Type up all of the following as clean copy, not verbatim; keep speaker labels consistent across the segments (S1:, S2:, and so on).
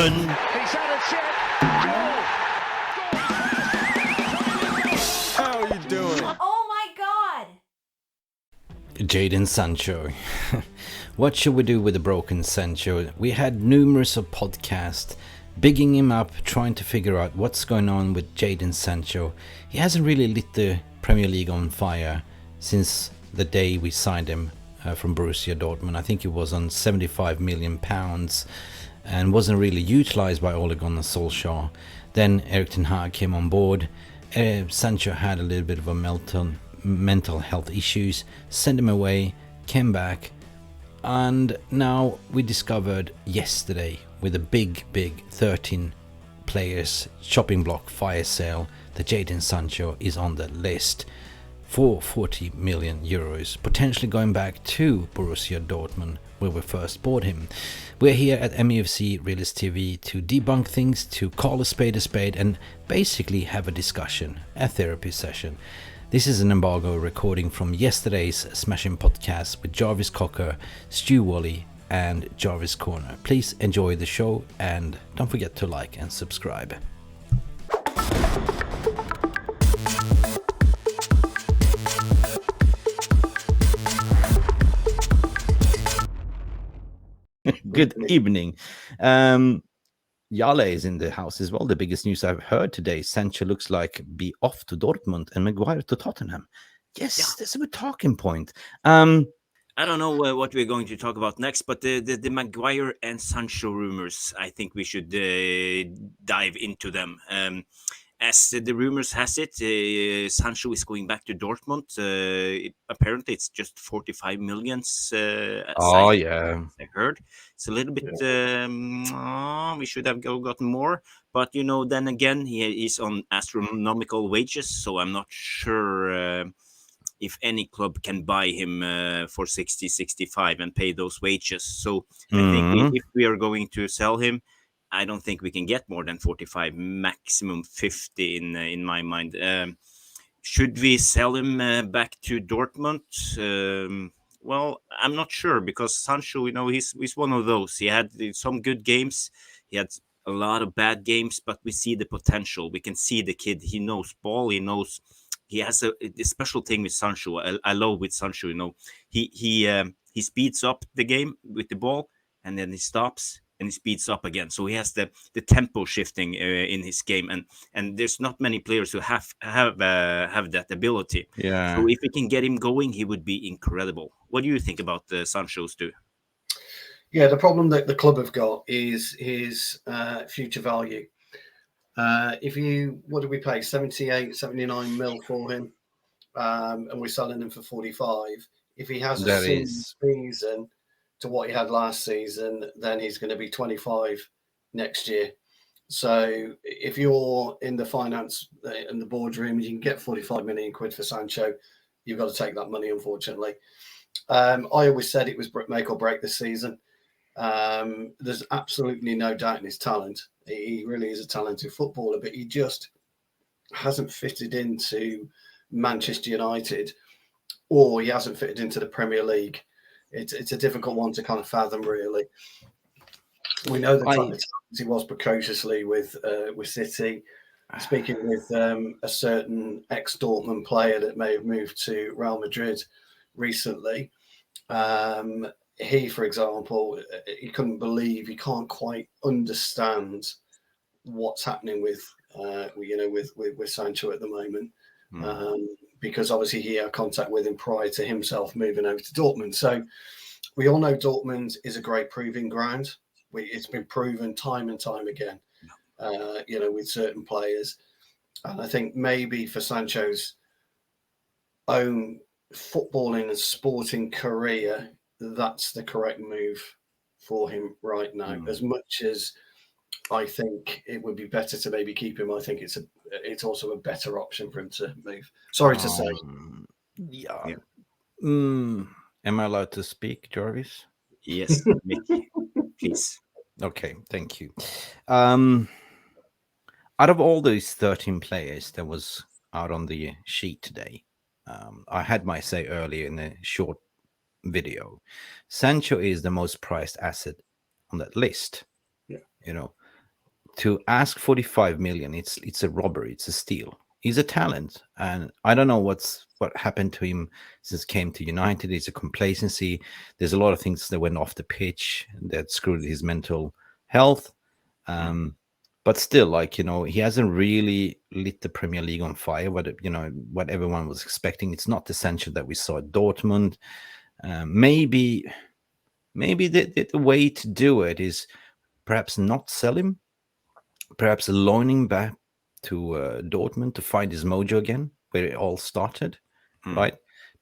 S1: He's had a chip.
S2: How are you doing?
S3: Oh my god!
S4: Jadon Sancho. What should we do with the broken Sancho? We had numerous of podcasts bigging him up, trying to figure out what's going on with Jadon Sancho. He hasn't really lit the Premier League on fire since the day we signed him from Borussia Dortmund. I think it was on £75 million and wasn't really utilized by Ole Gunnar Solskjaer. Then Erik tenhag came on board. Sancho had a little bit of a mental health issues, sent him away, came back, and now we discovered yesterday with a big 13 players chopping block fire sale that Jadon Sancho is on the list for 40 million euros, potentially going back to Borussia Dortmund where we first bought him. We're here at Mufc Realist TV to debunk things, to call a spade, and basically have a discussion, a therapy session. This is an embargo recording from yesterday's Smashing podcast with Jarvis Cocker, Stu Woolley, and Jarvis Corner. Please enjoy the show and don't forget to like and subscribe. Good evening. Yale is in the house as well. The biggest news I've heard today, Sancho looks like be off to Dortmund and Maguire to Tottenham. Yes, that's a good talking point.
S5: I don't know what we're going to talk about next, but the Maguire and Sancho rumors, I think we should dive into them. As the rumors has it, Sancho is going back to Dortmund. Apparently, it's just 45 millions.
S4: Yeah.
S5: I heard it's a little bit. We should have gotten more, but then again, he is on astronomical wages, so I'm not sure if any club can buy him for 60, 65 and pay those wages. So I think if we are going to sell him, I don't think we can get more than 45, maximum 50 in my mind. Should we sell him back to Dortmund? Well, I'm not sure because Sancho, he's one of those. He had some good games. He had a lot of bad games, but we see the potential. We can see the kid. He knows ball. He knows. He has a special thing with Sancho. I love with Sancho. He speeds up the game with the ball, and then he stops and he speeds up again. So he has the tempo shifting in his game, and there's not many players who have that ability.
S4: Yeah.
S5: So if we can get him going, he would be incredible. What do you think about the Sancho's too?
S6: Yeah, the problem that the club have got is his future value. What did we pay? 78, 79 mil for him, and we're selling him for 45. If he has a season to what he had last season, then he's going to be 25 next year. So if you're in the finance in the boardroom, you can get 45 million quid for Sancho. You've got to take that money, unfortunately. I always said it was make or break this season. There's absolutely no doubt in his talent. He really is a talented footballer, but he just hasn't fitted into Manchester United, or he hasn't fitted into the Premier League. It's a difficult one to kind of fathom, really. We know the talent he was precociously with City. Speaking with a certain ex-Dortmund player that may have moved to Real Madrid recently, he, for example, he couldn't believe, he can't quite understand what's happening with Sancho at the moment. Because obviously he had contact with him prior to himself moving over to Dortmund. So we all know Dortmund is a great proving ground. It's been proven time and time again, with certain players. And I think maybe for Sancho's own footballing and sporting career, that's the correct move for him right now. As much as I think it would be better to maybe keep him, I think it's also a better option for him to move. Sorry to say.
S4: Yeah. Am I allowed to speak, Jarvis?
S5: Yes, Mick, please.
S4: Okay, thank you. Out of all those 13 players that was out on the sheet today, I had my say earlier in a short video. Sancho is the most prized asset on that list.
S6: Yeah.
S4: to ask 45 million, it's a robbery, it's a steal. He's a talent, and I don't know what happened to him since he came to United. It's a complacency. There's a lot of things that went off the pitch that screwed his mental health. But still, like, he hasn't really lit the Premier League on fire. What everyone was expecting. It's not the Sancho that we saw at Dortmund. Maybe the way to do it is perhaps not sell him, perhaps loaning back to Dortmund to find his mojo again, where it all started, right?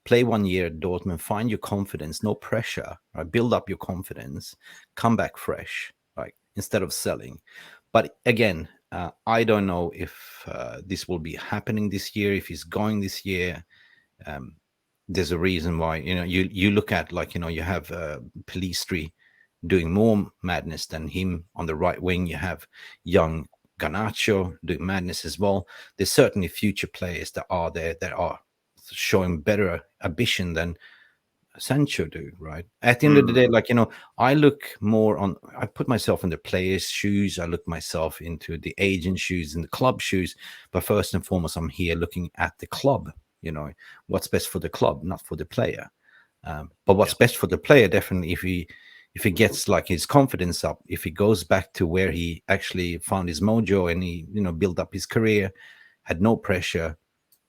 S4: Play 1 year at Dortmund, find your confidence, no pressure, right? Build up your confidence, come back fresh, right? Instead of selling. But again, I don't know if this will be happening this year, if he's going this year. There's a reason why, you look at, like, you have Pelistri doing more madness than him on the right wing. You have young Garnacho doing madness as well. There's certainly future players that are there that are showing better ambition than Sancho do, right? At the end of the day, like, I put myself in the player's shoes. I look myself into the agent shoes and the club shoes. But first and foremost, I'm here looking at the club, what's best for the club, not for the player. But what's best for the player, definitely, if he gets, like, his confidence up, if he goes back to where he actually found his mojo and he, built up his career, had no pressure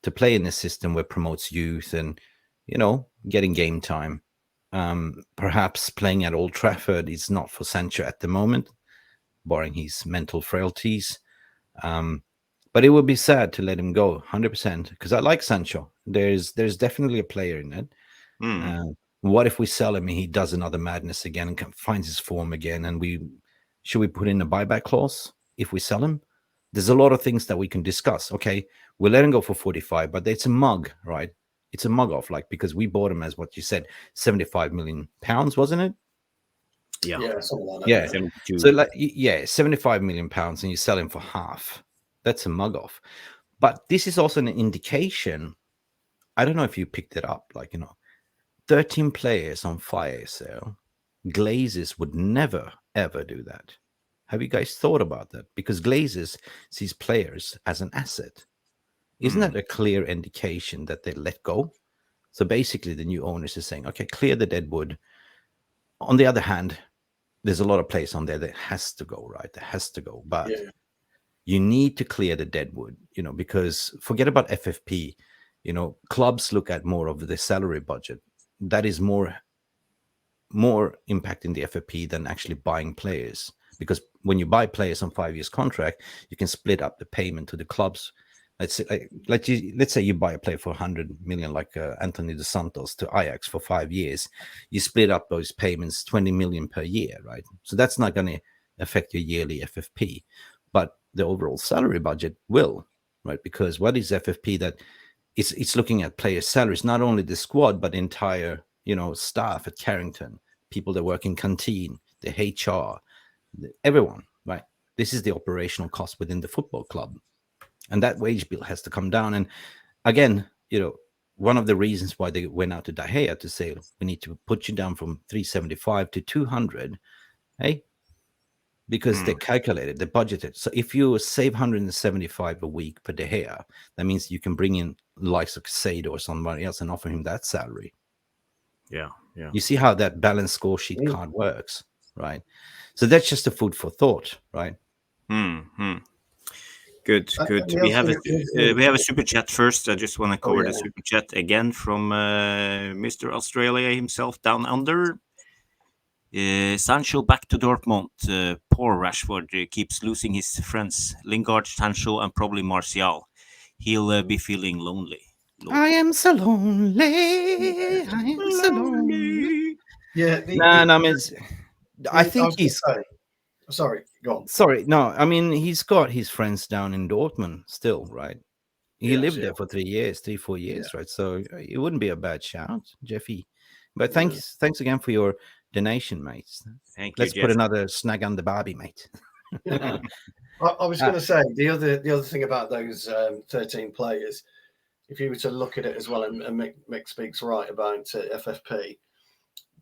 S4: to play in a system where promotes youth and, getting game time. Perhaps playing at Old Trafford is not for Sancho at the moment, barring his mental frailties. But it would be sad to let him go 100%, because I like Sancho. There's definitely a player in it. What if we sell him and he does another madness again and finds his form again? And should we put in a buyback clause if we sell him? There's a lot of things that we can discuss. Okay, we'll let him go for 45, but it's a mug, right? It's a mug off, like, because we bought him as what you said, 75 million pounds, wasn't it?
S5: Yeah,
S6: something like that.
S4: Yeah.
S5: 72.
S4: So, like, 75 million pounds, and you sell him for half. That's a mug off. But this is also an indication. I don't know if you picked it up, like, 13 players on fire sale. Glazers would never, ever do that. Have you guys thought about that? Because Glazers sees players as an asset. Isn't that a clear indication that they let go? So basically, the new owners are saying, okay, clear the dead wood. On the other hand, there's a lot of players on there that has to go, right? That has to go. But you need to clear the dead wood, because forget about FFP. Clubs look at more of the salary budget. That is more impacting the FFP than actually buying players. Because when you buy players on 5 years contract, you can split up the payment to the clubs. Let's say you buy a player for 100 million, like Anthony Dos Santos to Ajax for 5 years. You split up those payments 20 million per year, right? So that's not going to affect your yearly FFP, but the overall salary budget will, right? Because what is FFP? That it's looking at player salaries, not only the squad, but the entire, staff at Carrington, people that work in canteen, the HR, everyone, right? This is the operational cost within the football club. And that wage bill has to come down. And again, one of the reasons why they went out to De Gea to say, we need to put you down from 375 to 200, hey? Because they calculated, they budgeted. So if you save 175 a week per De Gea, that means you can bring in likes of Said or somebody else and offer him that salary.
S5: Yeah.
S4: You see how that balance score sheet card works, right? So that's just a food for thought, right?
S5: Good. We have a super chat first. I just want to cover the super chat again from Mr. Australia himself down under. Sancho back to Dortmund. Poor Rashford keeps losing his friends Lingard, Sancho, and probably Martial. He'll be feeling lonely.
S4: I am so lonely. I am so lonely.
S6: Yeah.
S4: I think he's.
S6: Sorry, go on.
S4: Sorry, no. I mean, he's got his friends down in Dortmund still, right? He lived there for 3 years, 4 years, right? So it wouldn't be a bad shout, Jeffy. But thanks again for your donation, mate.
S5: Thank you.
S4: Let's put another snag on the Barbie, mate.
S6: I was going to say the other thing about those 13 players, if you were to look at it as well, and Mick speaks right about FFP,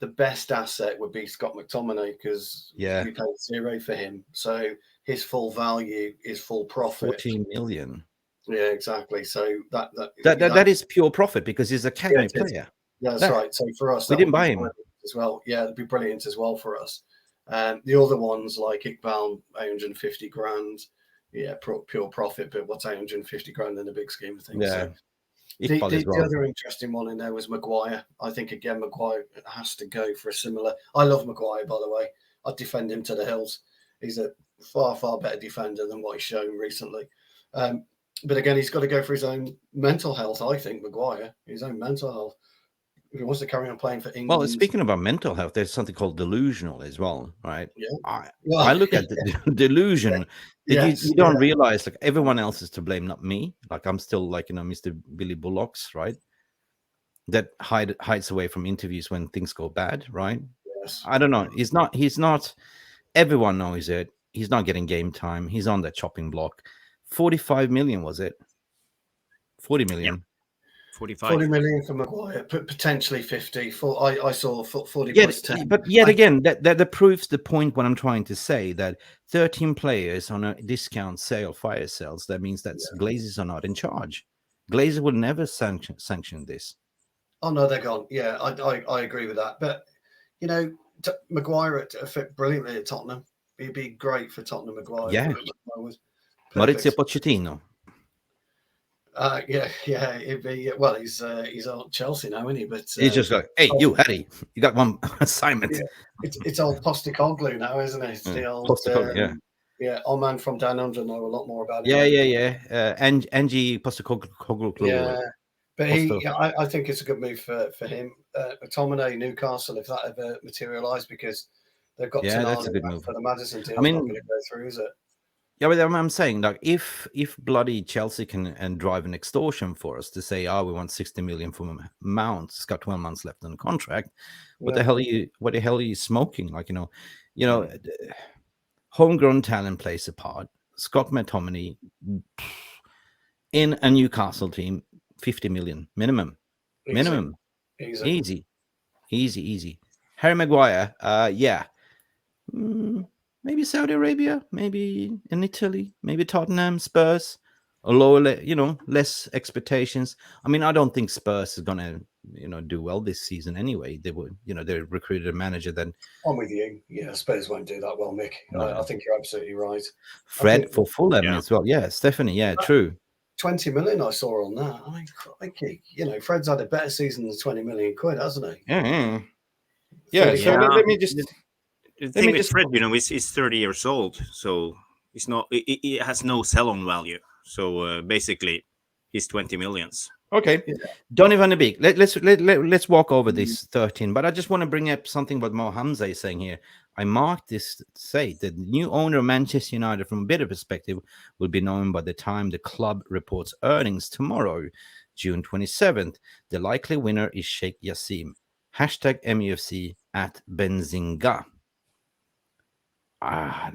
S6: the best asset would be Scott McTominay, because we paid 0 for him. So his full value is full profit.
S4: 14 million.
S6: Yeah, exactly. So
S4: that is pure profit because he's an academy player.
S6: That's right. So for us,
S4: we didn't buy him
S6: as well. Yeah, it'd be brilliant as well for us. The other ones like Iqbal, 850 grand. Yeah, pure profit, but what's 850 grand in the big scheme of things?
S4: Yeah.
S6: So the other interesting one in there was Maguire. I think again Maguire has to go for a similar. I love Maguire, by the way. I'd defend him to the hills. He's a far better defender than what he's shown recently. But again, he's got to go for his own mental health. I think Maguire, his own mental health. If he wants to carry on playing for England.
S4: Well, speaking about mental health, there's something called delusional as well, right?
S6: Yeah.
S4: I look at the delusion. You don't realize like everyone else is to blame, not me. Like I'm still like, Mr. Billy Bullocks, right? That hides away from interviews when things go bad, right?
S6: Yes.
S4: I don't know. He's not. Everyone knows it. He's not getting game time. He's on that chopping block. 45 million was it? 40 million.
S5: Yep. 45.
S6: 40 million for Maguire, potentially 50. I saw 40 plus 10.
S4: But yet again, that proves the point what I'm trying to say, that 13 players on a discount sale, fire sales, that means that Glazers are not in charge. Glazers will never sanction this.
S6: Oh, no, they're gone. Yeah, I agree with that. But, Maguire fit brilliantly at Tottenham. He'd be great for Tottenham, Maguire.
S4: Yeah. Maurizio Pochettino.
S6: It'd be he's at Chelsea now, isn't he? But
S4: he's just like, hey, you Harry, you got one assignment.
S6: Yeah. It's old Postecoglou now, isn't it? It's the old old man from down under know a lot more about it.
S4: Angie Postecoglou.
S6: Yeah, but I think it's a good move for him. McTominay, Newcastle, if that ever materialised, because they've got
S4: that's a good move
S6: for the Maddison deal.
S4: I mean,
S6: not going to go through, is it?
S4: Yeah, but I'm saying, like, if bloody Chelsea can drive an extortion for us to say, we want 60 million from Mount, it's got 12 months left on the contract. What the hell are you smoking? Like, homegrown talent plays a part. Scott McTominay in a Newcastle team, 50 million minimum. Easy. Harry Maguire, maybe Saudi Arabia, maybe in Italy, maybe Tottenham, Spurs, a lower, less expectations. I mean, I don't think Spurs is gonna, do well this season anyway. They would, they recruited a manager. Then
S6: I'm with you. Yeah, Spurs won't do that well, Mick. No. I think you're absolutely right.
S4: Fred for Fulham as well. Yeah, Stephanie. Yeah, true.
S6: 20 million I saw on that. I mean, crikey. Fred's had a better season than 20 million quid, hasn't he?
S4: Yeah. So let me just.
S5: The thing with Fred, he's 30 years old, so it's not. It has no sell-on value. So basically, he's 20 millions.
S4: Okay, Donny van der Beek. Let's walk over this 13. But I just want to bring up something what Mo Hamza is saying here. I marked this to say that the new owner of Manchester United, from a bidder perspective, will be known by the time the club reports earnings tomorrow, June 27th. The likely winner is Sheikh Yassim. #MUFC at Benzinga.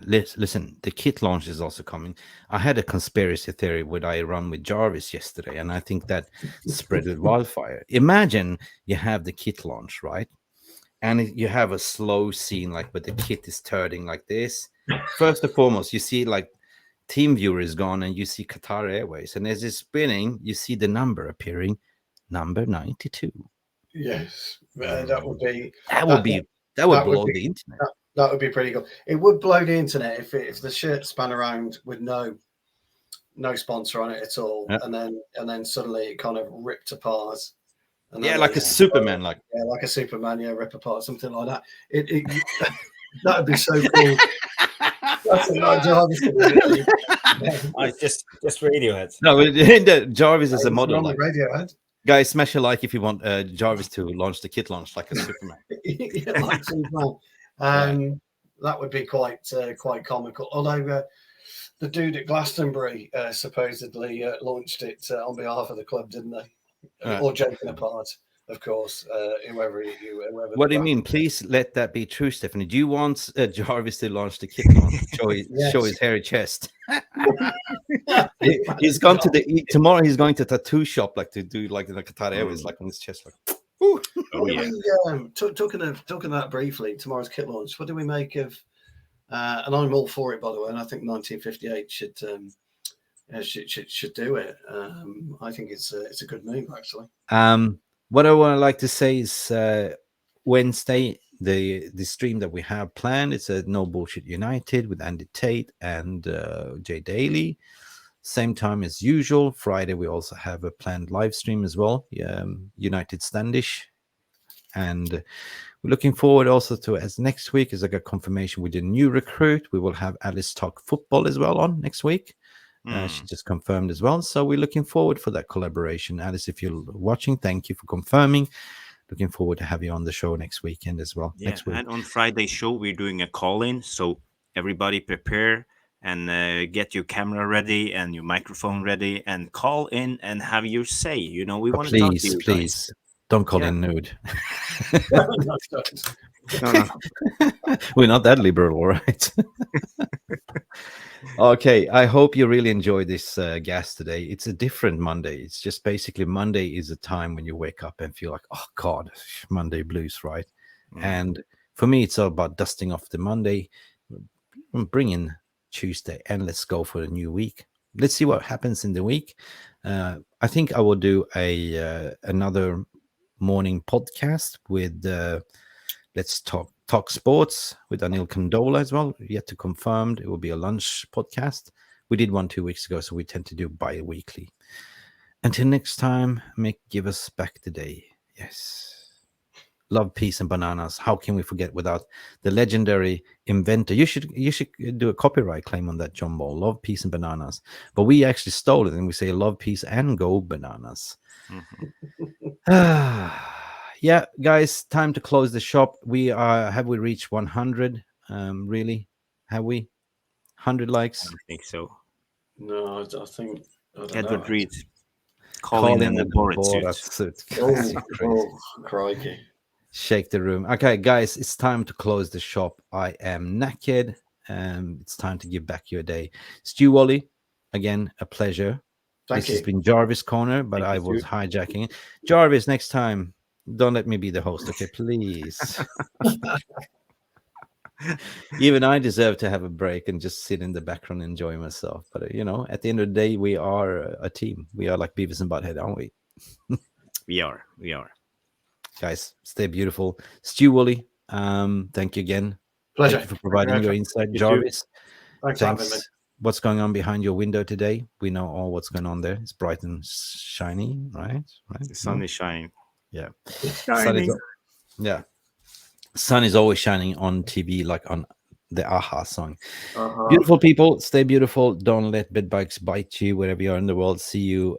S4: Listen, the kit launch is also coming. I had a conspiracy theory what I run with Jarvis yesterday, and I think that spread with wildfire. Imagine you have the kit launch, right? And you have a slow scene, like where the kit is turning like this. First and foremost, you see like team viewer is gone, and you see Qatar Airways, and as it's spinning, you see the number appearing, number 92.
S6: Yes, that would
S4: blow the internet.
S6: That would be pretty good. It would blow the internet if the shirt span around with no sponsor on it at all, and then suddenly it kind of ripped apart. And
S4: like a Superman, like
S6: a Superman, rip apart, something like that. That would be so cool. That's a Jarvis.
S5: Just Radiohead.
S4: No, Jarvis is a model.
S6: Like Radiohead.
S4: Guys, smash a like if you want Jarvis to launch the kit launch like a Superman.
S6: Like Superman. That would be quite comical. Although the dude at Glastonbury supposedly launched it on behalf of the club, didn't they? Or joking apart, of course. Whoever.
S4: What do you mean? Please let that be true, Stephanie. Do you want Jarvis to launch the kit launch? Show his hairy chest. He's gone to tomorrow. He's going to tattoo shop, like to do like the Qatar Airways, like on his chest, like.
S6: Talking of that briefly, tomorrow's kit launch. What do we make of And I'm all for it, by the way. And I think 1958 should do it. I think it's a good move, actually.
S4: What I want to like to say is Wednesday, the stream that we have planned, it's a No Bullshit United with Andy Tate and Jay Daly. Same time as usual. Friday, we also have a planned live stream as well, United Standish. And we're looking forward also to, as next week, as I got confirmation with the new recruit, we will have Alice talk football as well on next week. She just confirmed as well. So we're looking forward for that collaboration. Alice, if you're watching, thank you for confirming. Looking forward to have you on the show next weekend as well.
S5: Yeah,
S4: next week.
S5: And on Friday's show, we're doing a call-in. So everybody prepare and get your camera ready and your microphone ready and call in and have your say. We want to talk to you
S4: Please,
S5: guys.
S4: don't call in nude.
S5: No.
S4: We're not that liberal, all right? Okay, I hope you really enjoyed this guest today. It's a different Monday. It's just basically Monday is a time when you wake up and feel like, oh God, Monday blues, right? And for me, it's all about dusting off the Monday, bring in Tuesday, and let's go for a new week. Let's see what happens in the week. I think I will do another morning podcast with Let's Talk Sports with Anil Kandola as well. Yet to confirmed, it will be a lunch podcast. We did one 2 weeks ago, so we tend to do bi-weekly. Until next time, Mick, give us back the day. Yes. Love, peace, and bananas. How can we forget without the legendary inventor? You should do a copyright claim on that, John Ball. Love, peace, and bananas. But we actually stole it, and we say love, peace, and go bananas. Yeah, guys, time to close the shop. Have we reached 100? Really? Have we? 100 likes?
S5: I don't think so.
S6: No, I think
S5: Edward Reed calling in the Borat suit.
S6: Oh, crikey.
S4: Shake the room. Okay, guys, it's time to close the shop. I am knackered. It's time to give back your day. Stu Woolley, again, a pleasure. This has been Jarvis Corner, but I was hijacking it. Jarvis, next time, don't let me be the host, okay, please. Even I deserve to have a break and just sit in the background and enjoy myself. But, at the end of the day, we are a team. We are like Beavis and Butthead, aren't we?
S5: We are.
S4: Guys, stay beautiful. Stu Woolley, thank you again.
S6: Pleasure.
S4: Thank you for providing your insight. Jarvis, thanks. What's going on behind your window today? We know all what's going on there. It's bright and shiny, right?
S5: The sun is shining.
S4: Yeah.
S5: Shining.
S4: Sun is always shining on TV, like on the Aha song. Beautiful people, stay beautiful. Don't let bed bugs bite you wherever you are in the world. See you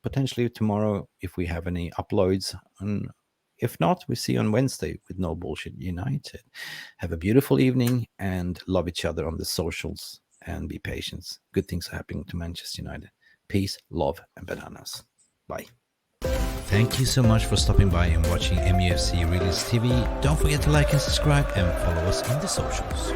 S4: potentially tomorrow if we have any uploads. And if not, we see you on Wednesday with No Bullshit United. Have a beautiful evening and love each other on the socials and be patient. Good things are happening to Manchester United. Peace, love, and bananas. Bye. Thank you so much for stopping by and watching Mufc Realist TV. Don't forget to like and subscribe and follow us on the socials.